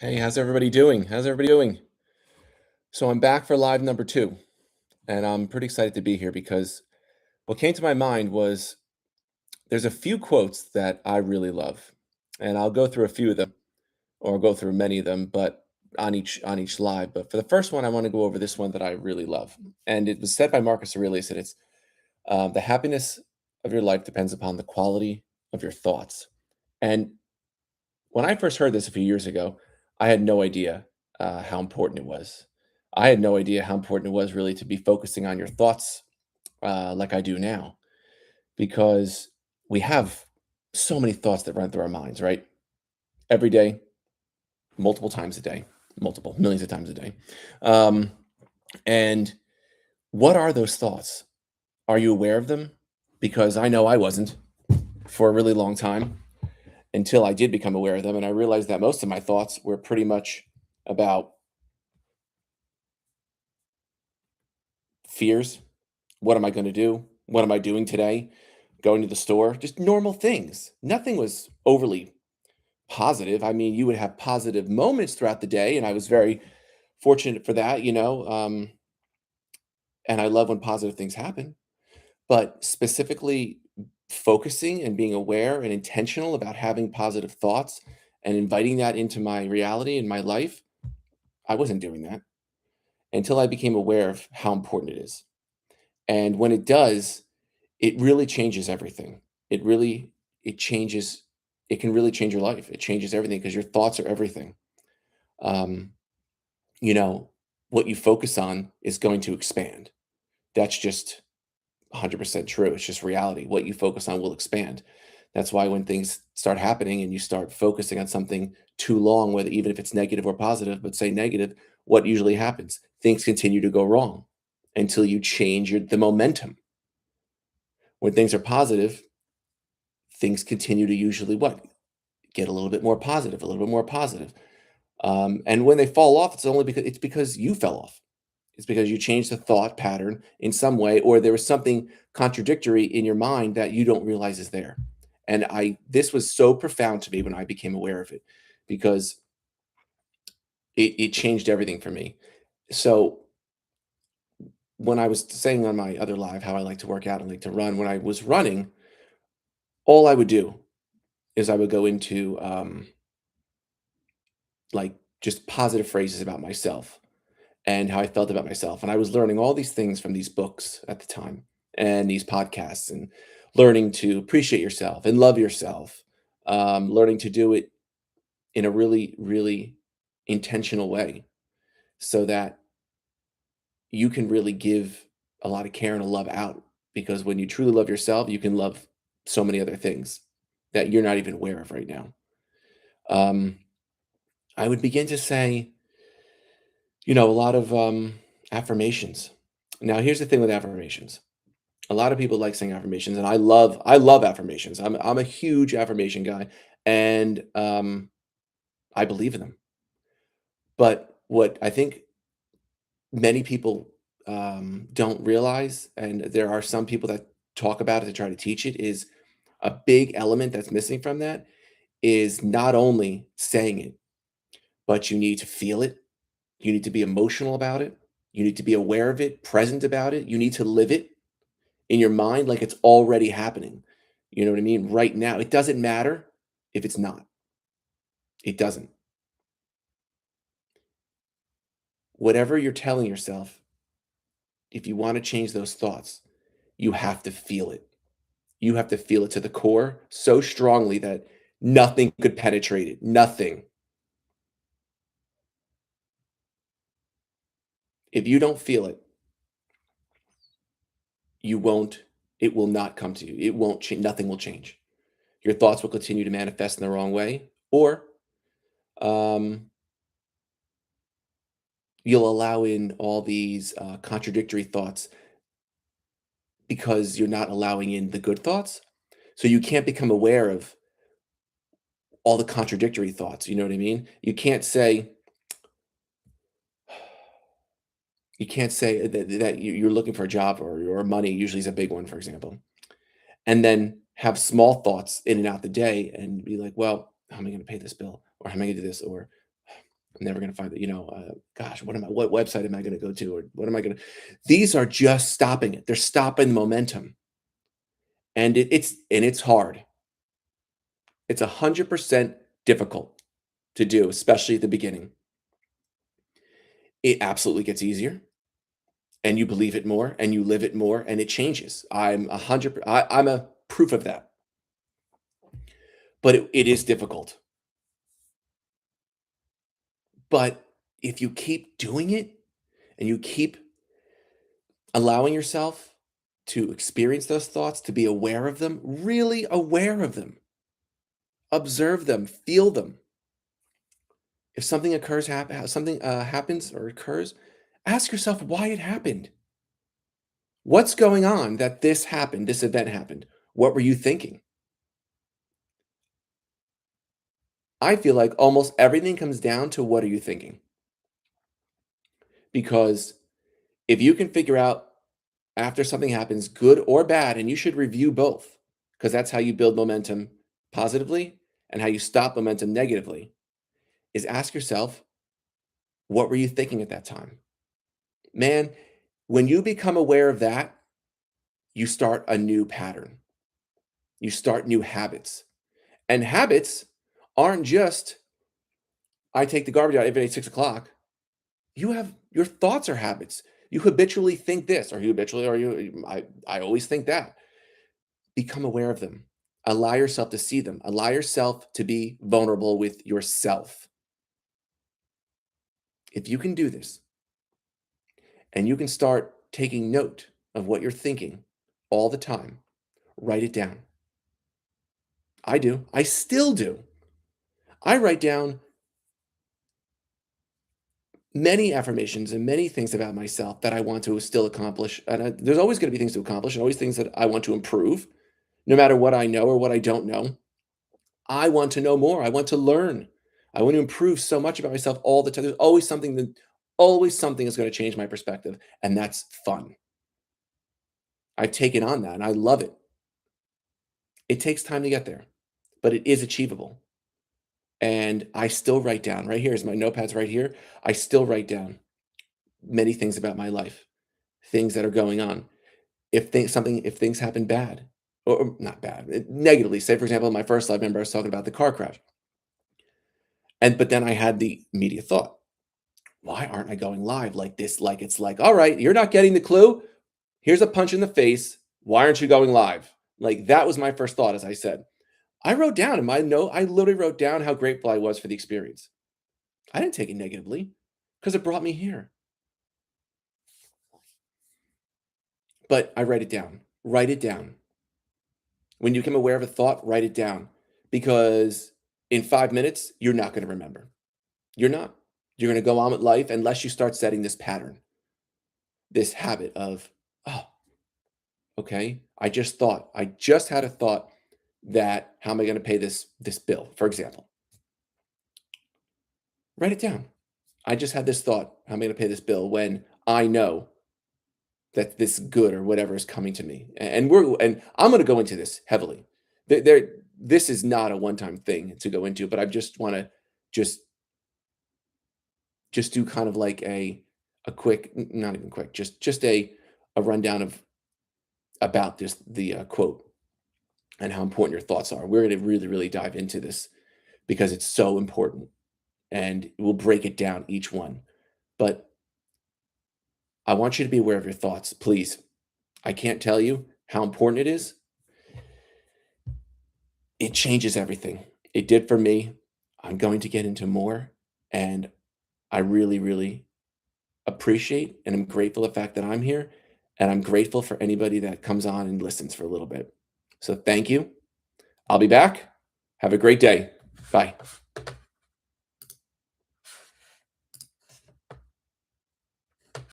Hey, how's everybody doing? How's everybody doing? So I'm back for live number two, and I'm pretty excited to be here because what came to my mind was there's a few quotes that I really love, and I'll go through a few of them, or I'll go through many of them, but on each live. But for the first one, I want to go over this one that I really love, and it was said by Marcus Aurelius, and it's the happiness of your life depends upon the quality of your thoughts. And when I first heard this a few years ago, I had no idea how important it was. I had no idea how important it was really to be focusing on your thoughts like I do now, because we have so many thoughts that run through our minds, right? Every day, multiple times a day, multiple millions of times a day. Um, and what are those thoughts? Are you aware of them? Because I know I wasn't for a really long time until I did become aware of them. And I realized that most of my thoughts were pretty much about fears. What am I going to do? What am I doing today? Going to the store, just normal things. Nothing was overly positive. I mean, you would have positive moments throughout the day, and I was very fortunate for that. And I love when positive things happen. But specifically focusing and being aware and intentional about having positive thoughts and inviting that into my reality and my life, I wasn't doing that until I became aware of how important it is. And when it does, it really changes everything. It really it changes it can really change your life. It changes everything because your thoughts are everything. Um, you know, what you focus on is going to expand. That's just 100% true. It's just reality. What you focus on will expand. That's why when things start happening and you start focusing on something too long, whether even if it's negative or positive, but say negative, what usually happens? Things continue to go wrong until you change the momentum. When things are positive, things continue to usually what? Get a little bit more positive, a little bit more positive. And when they fall off, it's because you fell off. It's because you changed the thought pattern in some way, or there was something contradictory in your mind that you don't realize is there. And I this was so profound to me when I became aware of it, because it changed everything for me. So when I was saying on my other live how I like to work out and like to run, when I was running, all I would do is I would go into like just positive phrases about myself and how I felt about myself. And I was learning all these things from these books at the time and these podcasts, and learning to appreciate yourself and love yourself, learning to do it in a really, really intentional way so that you can really give a lot of care and a love out. Because when you truly love yourself, you can love so many other things that you're not even aware of right now. Um, I would begin to say, a lot of affirmations. Now, here's the thing with affirmations. A lot of people like saying affirmations, and I love affirmations. I'm a huge affirmation guy, and I believe in them. But what I think many people don't realize, and there are some people that talk about it to try to teach it, is a big element that's missing from that is not only saying it, but you need to feel it. You need to be emotional about it. You need to be aware of it, present about it. You need to live it in your mind like it's already happening. You know what I mean? Right now. It doesn't matter if it's not. It doesn't. Whatever you're telling yourself, if you want to change those thoughts, you have to feel it. You have to feel it to the core so strongly that nothing could penetrate it. Nothing. If you don't feel it, you won't, it will not come to you. It won't change. Nothing will change. Your thoughts will continue to manifest in the wrong way, or um, you'll allow in all these contradictory thoughts because you're not allowing in the good thoughts. So you can't become aware of all the contradictory thoughts. You know what I mean? You can't say that you're looking for a job, or money usually is a big one, for example, and then have small thoughts in and out the day and be like, well, how am I going to pay this bill? Or how am I going to do this? Or I'm never going to find it. Gosh, what website am I going to go to? Or what am I going to? These are just stopping it. They're stopping the momentum. And it's hard. It's 100% difficult to do, especially at the beginning. It absolutely gets easier and you believe it more and you live it more and it changes. I'm a proof of that. But it is difficult. But if you keep doing it and you keep allowing yourself to experience those thoughts, to be aware of them, really aware of them, observe them, feel them. If something happens or occurs, ask yourself why it happened. What's going on that this happened, this event happened? What were you thinking? I feel like almost everything comes down to what are you thinking? Because if you can figure out after something happens, good or bad, and you should review both, because that's how you build momentum positively and how you stop momentum negatively, is ask yourself, what were you thinking at that time? Man, when you become aware of that, you start a new pattern. You start new habits. And habits aren't just, I take the garbage out every day at 6 o'clock. Your thoughts are habits. You habitually think this, or you habitually, or you, I always think that. Become aware of them. Allow yourself to see them. Allow yourself to be vulnerable with yourself. If you can do this and you can start taking note of what you're thinking all the time, write it down. I do. I still do. I write down many affirmations and many things about myself that I want to still accomplish. And there's always going to be things to accomplish and always things that I want to improve, no matter what I know or what I don't know. I want to know more. I want to learn. I want to improve so much about myself all the time. There's always something that's going to change my perspective. And that's fun. I've taken on that and I love it. It takes time to get there, but it is achievable. And I still write down, right here is my notepads right here. I still write down many things about my life, things that are going on. If things happen bad, or not bad, negatively, say for example, in my first life, remember I was talking about the car crash. But then I had the immediate thought, why aren't I going live like this? Like it's like, all right, you're not getting the clue. Here's a punch in the face. Why aren't you going live? Like that was my first thought, as I said. I wrote down in my note, I literally wrote down how grateful I was for the experience. I didn't take it negatively because it brought me here. But I write it down. Write it down. When you become aware of a thought, write it down because in 5 minutes, you're not going to remember. You're not. You're going to go on with life unless you start setting this pattern, this habit of, oh, okay, I just had a thought that how am I going to pay this bill, for example. Write it down. I just had this thought, how am I going to pay this bill when I know that this good or whatever is coming to me. And I'm going to go into this heavily. This is not a one-time thing to go into, but I just want to just do kind of like a quick, not even quick, just a rundown of about this the quote and how important your thoughts are. We're going to really really dive into this because it's so important, and we'll break it down each one. But I want you to be aware of your thoughts, please. I can't tell you how important it is. It changes everything. It did for me. I'm going to get into more, and I really, really appreciate and I'm grateful the fact that I'm here, and I'm grateful for anybody that comes on and listens for a little bit. So thank you. I'll be back. Have a great day. Bye.